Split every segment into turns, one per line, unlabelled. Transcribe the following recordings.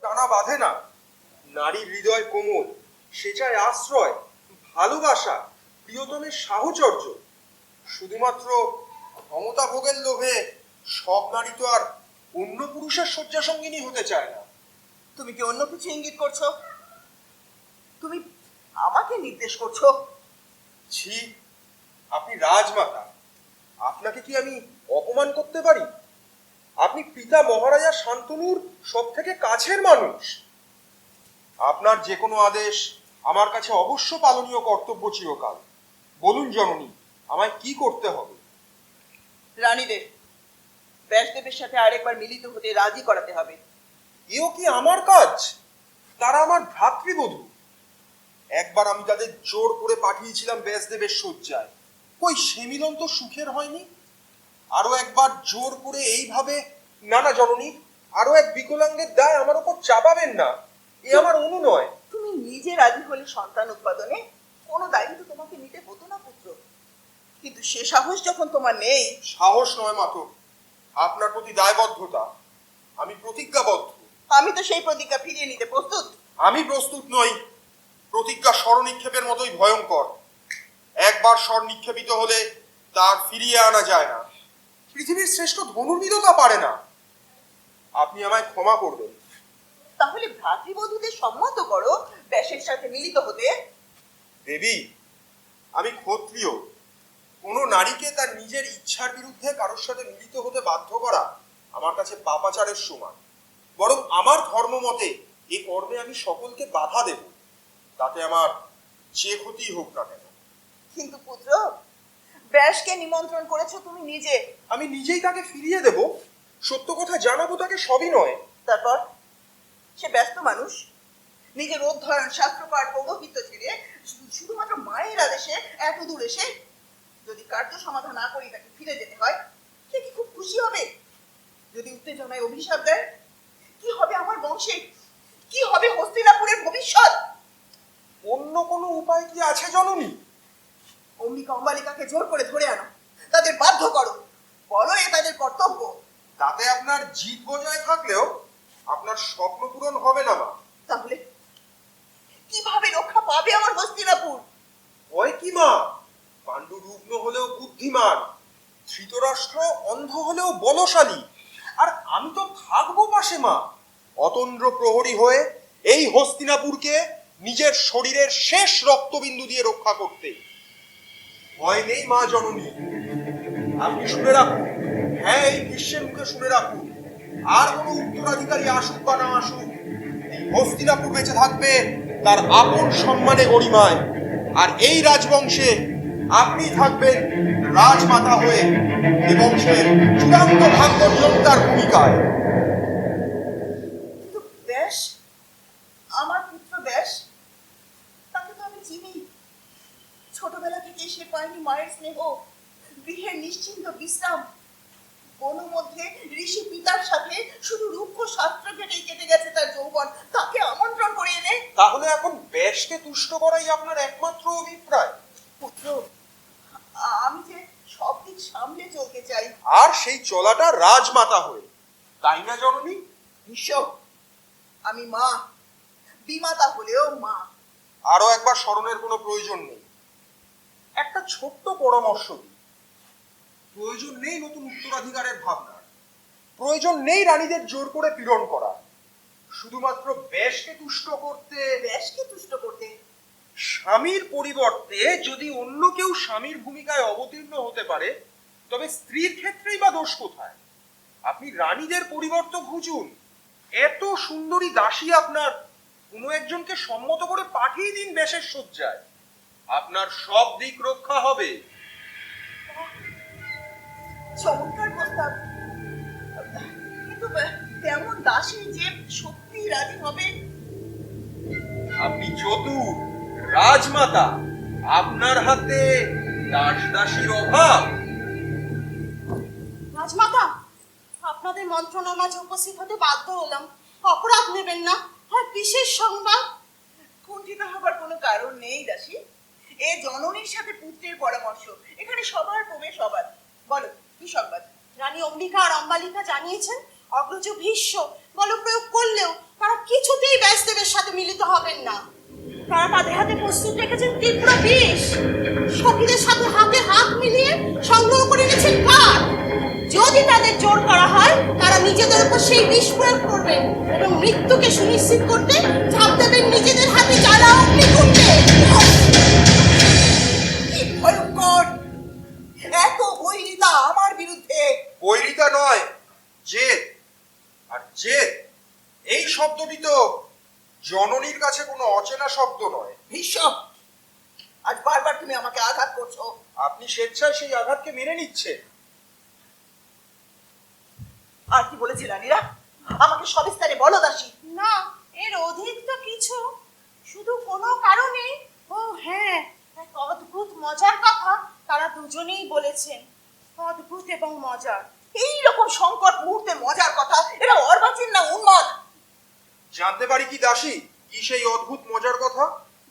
টানা বাঁধে না। নারীর হৃদয় কোমল, সে চায় আশ্রয়, ভালোবাসা, প্রিয়তমের সাহচর্য। শুধুমাত্র ক্ষমতা ভোগের লোভে সব নারী তো আর অন্য পুরুষের শয্যা সঙ্গিনী হতে চায় না।
তুমি কি অন্য কিছু ইঙ্গিত করছো? তুমি আমাকে নির্দেশ করছো?
ছি, আপনি রাজমাতা, আপনাকে কি আমি অপমান করতে পারি? আপনি পিতা মহারাজা শান্তনুর সব থেকে কাছের মানুষ। আপনার যে কোনো আদেশ আমার কাছে অবশ্য পালনীয় কর্তব্য চিরকাল। বলুন জননী, আমায় কি করতে হবে?
রানীদের ব্যাসদেবের সাথে আরেকবার মিলিত হতে রাজি করাতে হবে।
এও কি আমার কাজ? তারা আমার ভ্রাতৃবধূ। একবার আমি তাদের জোর করে পাঠিয়েছিলাম ব্যাসদেবের শয্যায়, কই সে মিলন তো সুখের হয়নি। আরো একবার জোর করে এইভাবে? না না জননী, আরো এক বিকলাঙ্গের দায় আমার উপর চাপাবেন না, এ আমার অনুনয়।
তুমি নিজে রাজি হলে সন্তান উৎপাদনে কোনো দায়িত্ব তোমাকে নিতে হতো না পুত্র, কিন্তু সে সাহস যখন তোমার নেই।
সাহস নয় মাত্র, আপনার প্রতি দায়বদ্ধতা। আমি প্রতিজ্ঞাবদ্ধ।
আমি তো সেই প্রতিজ্ঞা ফিরিয়ে নিতে প্রস্তুত।
আমি প্রস্তুত নই। প্রতিজ্ঞা স্বরনিক্ষেপের মতোই ভয়ঙ্কর। একবার স্বর নিক্ষেপিত হলে তার ফিরিয়ে আনা যায় না। পৃথিবীর শ্রেষ্ঠ ধনুর্বিদও তা পারে না। আপনি আমায় ক্ষমা করবেন।
তাহলে ভ্রাতৃবধূদের সম্মত করো ব্যাসের সাথে মিলিত হতে।
দেবী, আমি ক্ষত্রিয়। কোনো নারীকে তার নিজের ইচ্ছার বিরুদ্ধে কারোর সাথে মিলিত হতে বাধ্য করা আমার কাছে পাপাচারের সমান। বরং আমার ধর্ম মতে এই কর্মে আমি সকলকে বাধা দেব, তাতে আমার যে ক্ষতি হোক না কেন।
কিন্তু পুত্র, ব্যাসকে নিমন্ত্রণ করেছো তুমি নিজে।
আমি নিজেই তাকে ফিরিয়ে দেব, সত্য কথা জানাবো তাকে, সবই নয়।
তারপর সে ব্যস্ত মানুষ, নিজের অধ্যয়ন শাস্ত্রপাঠ পৌরোহিত্য ছেড়ে শুধুমাত্র মায়ের আদেশে এত দূর এসে যদি কার্য সমাধান না করি তাকে ফিরে যেতে হয়, সে কি খুব খুশি হবে? যদি উত্তেজনায় অভিশাপ দেয়, কি হবে আমার বংশে? কি হবে হস্তিনাপুরের ভবিষ্যৎ?
অন্য কোনো উপায় কি আছে জননী?
অম্বিকা অম্বালিকাকে জোর করে ধরে আনো, তাদের বাধ্য করো, বলো এ তাদের কর্তব্য।
তাতে আপনার জিত বজায় থাকলেও আপনার স্বপ্ন পূরণ হবে না মা।
তাহলে কিভাবে রক্ষা পাবে আমার হস্তিনাপুর?
হয় কি মা, পাণ্ডু রুগ্ন হলেও বুদ্ধিমান, ধৃতরাষ্ট্র অন্ধ হলেও বলশালী, আর আমি তো থাকবো পাশে মা, অতন্দ্র প্রহরী হয়ে এই হস্তিনাপুরকে নিজের শরীরের শেষ রক্তবিন্দু দিয়ে রক্ষা করতে। ভয় নেই মা জননী, আপনি শুনে রাখুন, হ্যাঁ এই বিশ্বের মুখে শুনে রাখুন, আর কোনো উত্তরাধিকারী আসুক বা না আসুক, এই হস্তিনাপুর বেঁচে থাকবে তার আপন সম্মানে গরিমায়। আর এই রাজবংশে আপনি থাকবেন রাজমাতা হয়ে, এ বংশের চূড়ান্ত ভাগ্য নিয়ন্তার ভূমিকায়।
কিন্তু ব্যাস, আমার পুত্র ব্যাস, তাকে তো আমি চিনি। ছোটবেলা থেকে সে পায়নি মায়ের স্নেহ, গৃহের নিশ্চিন্ত বিশ্রাম। বনের মধ্যে ঋষি পিতার সাথে শুধু রুক্ষ শাস্ত্র কেটেই কেটে গেছে তার যৌবন। তাকে আমন্ত্রণ করে এনে
তাহলে এখন ব্যাসকে তুষ্ট করাই আপনার একমাত্র অভিপ্রায়?
পুত্র, আমি যে সব দিক সামলে চলতে চাই।
আর সেই চলাটা রাজমাতা হয়ে, তাই না জননী?
নিশ্চয়, আমি মা, বিমাতা হলেও মা।
আরো একবার স্মরণের কোনো প্রয়োজন নেই। একটা ছোট্ট পরামর্শ দিই, প্রয়োজন নেই নতুন উত্তরাধিকারের ভাবনার, প্রয়োজন নেই রানীদের জোর করে পীড়ন করা। শুধুমাত্র ব্যাসকে তুষ্ট করতে,
ব্যাসকে তুষ্ট করতে
স্বামীর পরিবর্তে যদি অন্য কেউ স্বামীর ভূমিকায় অবতীর্ণ হতে পারে, তবে স্ত্রীর ক্ষেত্রেই বা দোষ কোথায়? আপনি রানীদের পরিবর্তে খুঁজুন। এত সুন্দরী দাসী আপনার, কোনো একজনকে সম্মত করে পাঠিয়ে দিন ব্যাসের শয্যায়, আপনার সব দিক রক্ষা হবে।
চমৎকার প্রস্তাব, কিন্তু তেমন দাসী যে সত্যি রাজি হবে?
আপনি চতুর রাজমাতা, আপনার হাতে দাস দাসীর অভাব।
রাজমাতা, আপনাদের মন্ত্রণার মাঝে উপস্থিত হতে বাধ্য হলাম, অপরাধ নেবেন না। আর বিশেষ সংবাদ।
কুণ্ঠিত হবার কোনো কারণ নেই দাসী, এ জননীর সাথে পুত্রের পরামর্শ, এখানে সবার প্রবেশ অবাধ। বলো কি সংবাদ?
রানী অম্বিকা আর অম্বালিকা জানিয়েছেন অগ্রজ ভীষ্ম বল প্রয়োগ করলেও তারা কিছু পারবেন না। তারা তাদের হাতে প্রস্তুত রেখেছেন তীব্র বিষ। সখীদের সাথে হাতে হাত মিলিয়ে সংগ্রহ করে এনেছেন কাঠ। যদি তাদের জোর করা হয়, তারা নিজেদের উপর সেই বিষ প্রয়োগ করবেন এবং মৃত্যুকে সুনিশ্চিত করতে ঝাঁপ দেবেন নিজেদের হাতে জ্বালা অগ্নিকুণ্ডে।
কি ভয়ঙ্কর! এত বৈরিতা আমার বিরুদ্ধে!
বৈরিতা নয়, জেদ। আর জেদ এই শব্দটি তো জননীর কাছে কোনো অচেনা শব্দ নয়।
ভীষণ! আজ বারবার তুমি আমাকে আঘাত করছো।
আপনি স্বেচ্ছায় সেই আঘাতকে মেনে নিচ্ছেন।
আর কি বলেছিল রানীরা? আমাকে সবিস্তারে বলো দাসী।
না, এর অধিক তো কিছু। শুধু কোনো কারণে, ও হ্যাঁ, এক অদ্ভুত মজার কথা তারা দুজনেই বলেছেন। অদ্ভুত এবং মজার।
এই রকম সংকট মুহূর্তে মজার কথা, এটা অর্বাচীন না উন্মাদ?
জানতে পারি কি দাসী, কি সেই অদ্ভুত মজার কথা?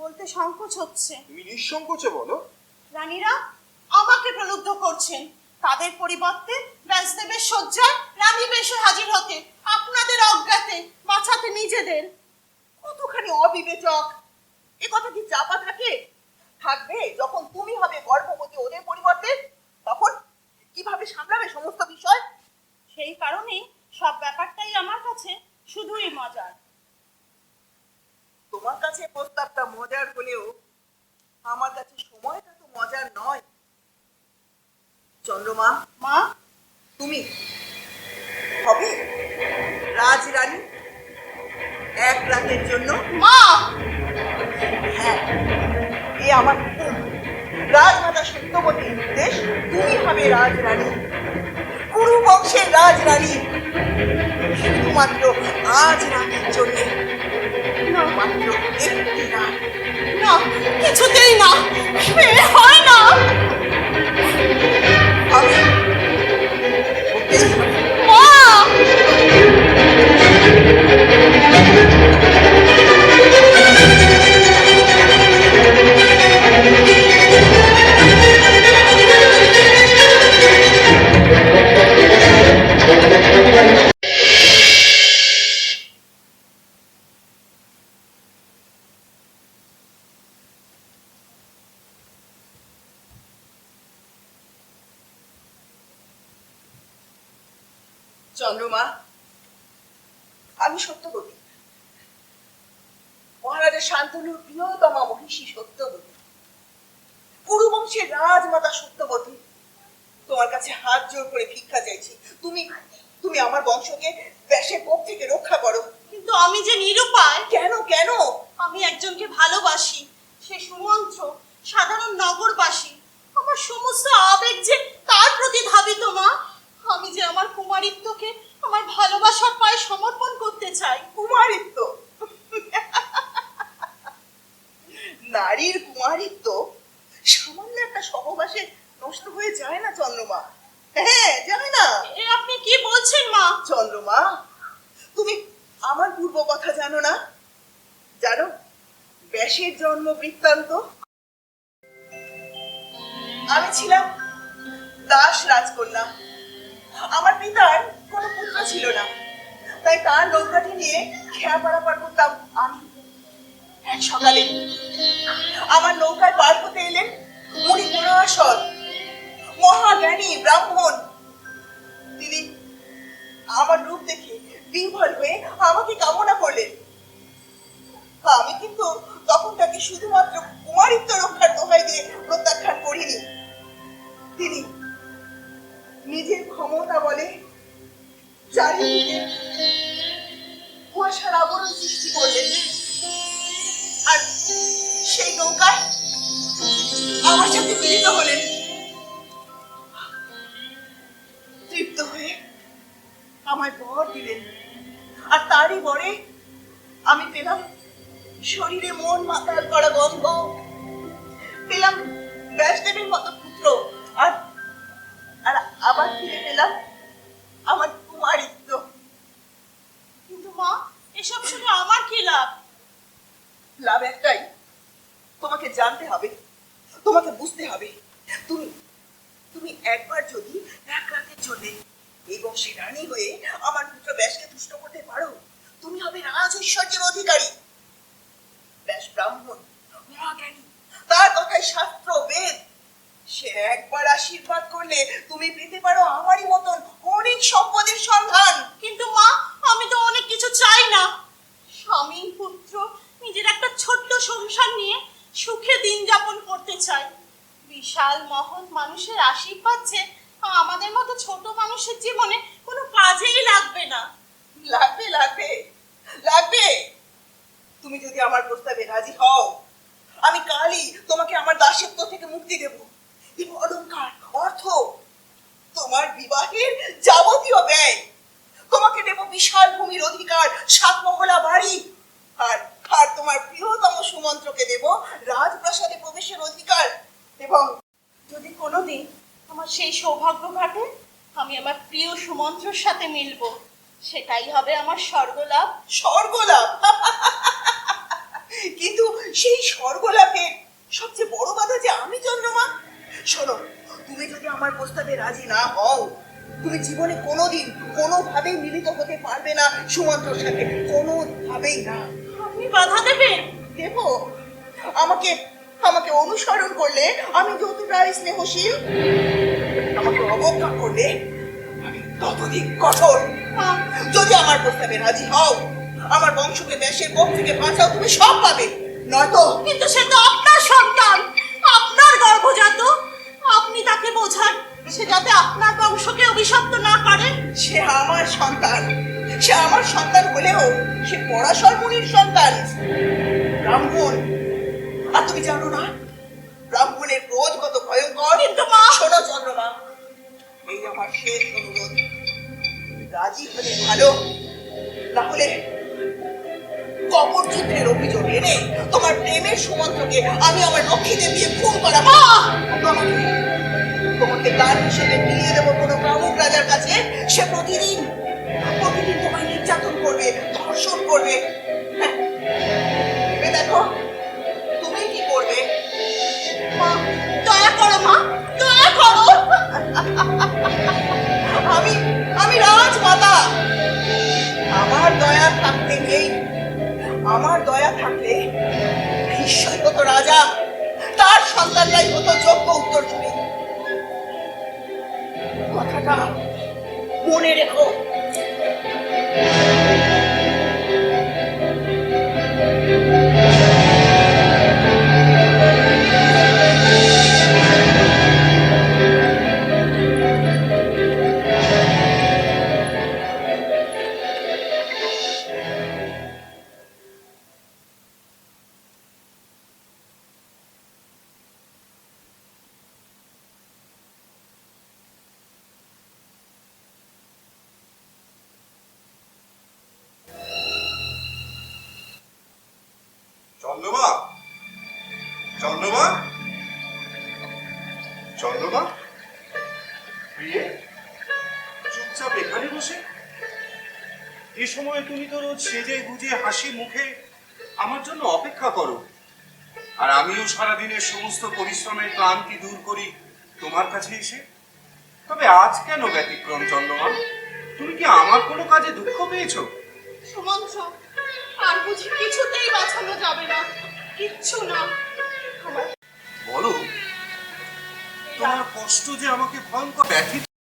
বলতে সংকোচ হচ্ছে।
তুমি নিঃসংকোচে বলো।
রানীরা আমাকে প্রলুব্ধ করছেন তাদের পরিবর্তে ব্যাসদেবের শয্যায় রানী বেশে হাজির হতে, আপনাদের অজ্ঞাতে বাঁচাতে নিজেদের।
কতখানি অবিবেচক! এ কথা কি চাপা থাকে? থাকবে যখন তুমি হবে গর্ভবতী ওদের পরিবর্তে, তখন কিভাবে সামলাবে সমস্ত বিষয়?
সেই কারণেই সব ব্যাপারটাই আমার কাছে শুধুই মজার।
তোমার কাছে প্রস্তাবটা মজার হলেও আমার কাছে সময়টা তো মজার নয়। চন্দ্রমা,
মা,
তুমি হবে রাজরানী এক রাতের জন্য।
মা!
হ্যাঁ, এ আমার হুকুম। রাজমাতা সত্যবতীর নির্দেশ, তুমি হবে রাজরানী, কুরু বংশের রাজরানী, শুধুমাত্র আজ রাতের জন্য, মাত্র একটি রাত।
না, কিছুতেই না, এ হয় না।
হবে, হতেই হবে।
মা!
চন্দ্রমা, আমি সত্যবতী, মহারাজা শান্তনুর প্রিয়তমা মহিষী সত্যবতী, কুরুবংশের রাজমাতা সত্যবতী, তোমার কাছে হাত জোর করে ভিক্ষা চাইছি। তুমি তুমি আমার বংশকে ব্যাসের কোপ থেকে রক্ষা করো।
কিন্তু আমি যে নিরুপায়।
কেন কেন?
আমি একজনকে ভালোবাসি, সে সুমন্ত্র, সাধারণ নগরবাসী। আমার সমস্ত আবেগ যে তার প্রতি ধাবিত। মা, আমি যে আমার কুমারিত্বকে আমার ভালোবাসার পায়ে সমর্পণ করতে চাই।
কুমারিত্ব? নারীর কুমারিত্ব সামান্য একটা সহবাসে নষ্ট হয়ে যায় না চন্দ্রমা। হ্যাঁ, যায় না।
এ আপনি কি বলছেন মা?
চন্দ্রমা, তুমি আমার পূর্ব কথা জানো না? জানো ব্যাসের জন্ম বৃত্তান্ত? আমি ছিলাম দাস রাজকন্যা। আমার পিতার কোনো পুত্র ছিল না, তাই তার নৌকাটি নিয়ে খেয়া পারাপার করতাম আমি। এক সকালে আমার নৌকায় পার হতে এলেন মুনি পরাশর, মহাজ্ঞানী ব্রাহ্মণ। তিনি আমার রূপ দেখে বিহ্বল হয়ে আমাকে কামনা করলেন। আমি কিন্তু তখন তাকে শুধুমাত্র কুমারিত্ব রক্ষার দোহাই দিয়ে প্রত্যাখ্যান করিনি। তিনি নিজের ক্ষমতা বলে চারিদিকে কুয়াশার আবরণ সৃষ্টি করলেন, আর সেই নৌকায় আমার সাথে মিলিত হলেন। তৃপ্ত হয়ে আমায় বর দিলেন, আর তারই বরে আমি পেলাম শরীরে মন মাতাল করা গন্ধ, পেলাম ব্যাসদেবের মতো পুত্র, আর আর আবার ফিরে পেলাম আমার কুমারিত্ব।
কিন্তু মা, এসব শুনে আমার কি লাভ?
লাভ একটাই, তোমাকে জানতে হবে, তোমাকে বুঝতে হবে। তুমি তুমি একবার যদি এক রাতের জন্য এই বংশের রানী হয়ে আমার পুত্র ব্যাসকে তুষ্ট করতে পারো, তুমি হবে রাজ ঐশ্বর্যের অধিকারী। করলে তুমি পেতে পারো আমারই মতন অনেক সম্পদের সন্ধান।
কিন্তু মা, আমি তো অনেক কিছু চাই না। স্বামী পুত্র নিজের একটা ছোট্ট সংসার নিয়ে সুখে দিন যাপন করতে চাই। বিশাল মহৎ মানুষের আশীর্বাদ যে আমাদের মতো ছোট মানুষের জীবনে কোনো কাজেই লাগবে না।
লাগবে লাগবে লাগবে। তুমি যদি আমার প্রস্তাবে রাজি হও, আমি কালই তোমাকে আমার দাসত্ব থেকে মুক্তি দেব। দেব অলংকার, অর্থ, তোমার বিবাহের যাবতীয় ব্যয়। তোমাকে দেব বিশাল ভূমির অধিকার, 7 মহলা বাড়ি। আর আর তোমার প্রিয়তম সুমন্ত্রকে দেব রাজপ্রাসাদে প্রবেশের অধিকার। এবং
যদি কোনোদিন আমার সেই সৌভাগ্য ঘটে, আমি আমার প্রিয় সুমন্ত্রর সাথে মিলবো, সেটাই হবে আমার স্বর্গলাভ।
স্বর্গলাভ। কিন্তু সেই স্বর্গলাভের সবচেয়ে বড় বাধা যে আমি জন্মমা। শোনো, তুমি যদি আমার প্রস্তাবে রাজি না হও, তুমি জীবনে কোনোদিন কোনোভাবেই মিলিত হতে পারবে না সুমন্ত্রর সাথে, কোনোভাবেই না।
আপনি বাধা দেবেন?
দেব। আমাকে আমাকে অনুসরণ করলে আমি যতটা স্নেহশীল, আমাকে অবজ্ঞা করলে আমি ততোধিক কঠোর। যদি আমার প্রস্তাবে রাজি হও, আমার বংশকে দেশের কোপ থেকে বাঁচাও, তুমি সব পাবে। নয়তো
কিন্তু সে তো আপনার সন্তান, আপনার গর্ভজাত। আপনি তাকে বোঝান সে যাতে আপনার বংশকে অভিশপ্ত না করে।
সে আমার সন্তান, সে আমার সন্তান হলেও সে পরাশর মুনির সন্তান, ব্রাহ্মণ। আর তুমি জানো না ব্রাহ্মণের ক্রোধ কত ভয়ঙ্কর।
কিন্তু মা,
শোনো চন্দ্রমা, এই আমার শেষ অনুরোধ। রাজি হলে ভালো, না হলে কপট যুদ্ধের অভিযোগ এনে তোমার প্রেমের সুমন্ত্রকে আমি আমার লক্ষ্মীদের দিয়ে খুন করাবো। তোমাকে তোমাকে দান হিসেবে মিলিয়ে দেবো কোনো প্রমুখ রাজার কাছে। সে প্রতিদিন প্রতিদিন তোমায় নির্যাতন করবে, ধর্ষণ করবে। হ্যাঁ, ভেবে দেখো তুমি কি করবে।
মা, দয়া করো মা, দয়া করো।
আমি আমি রাজমাতা, আমার দয়া থাকতে নেই। আমার দয়া থাকলে ভীষ্মই হতো রাজা, তার সন্তানরাই হতো যোগ্য উত্তরসূরি। কথাটা মনে রেখো।
চন্দ্রমা, চন্দ্রমা, চন্দ্রমা, প্রিয়ে, চুপচাপ এখানে বসে? এ সময় তুমি তো রোজ সেজে গুজে হাসি মুখে আমার জন্য অপেক্ষা করো, আর আমিও সারাদিনের সমস্ত পরিশ্রমের ক্লান্তি দূর করি তোমার কাছে এসে। তবে আজ কেন ব্যতিক্রম চন্দ্রমা? তুমি কি আমার কোনো কাজে দুঃখ পেয়েছো?
সুমন্ত্র, আর বুঝি কিছুতেই বাঁচানো যাবে না? কিচ্ছু না।
বলো, তোমার কষ্ট যে আমাকে ভয়ঙ্কর ব্যথিত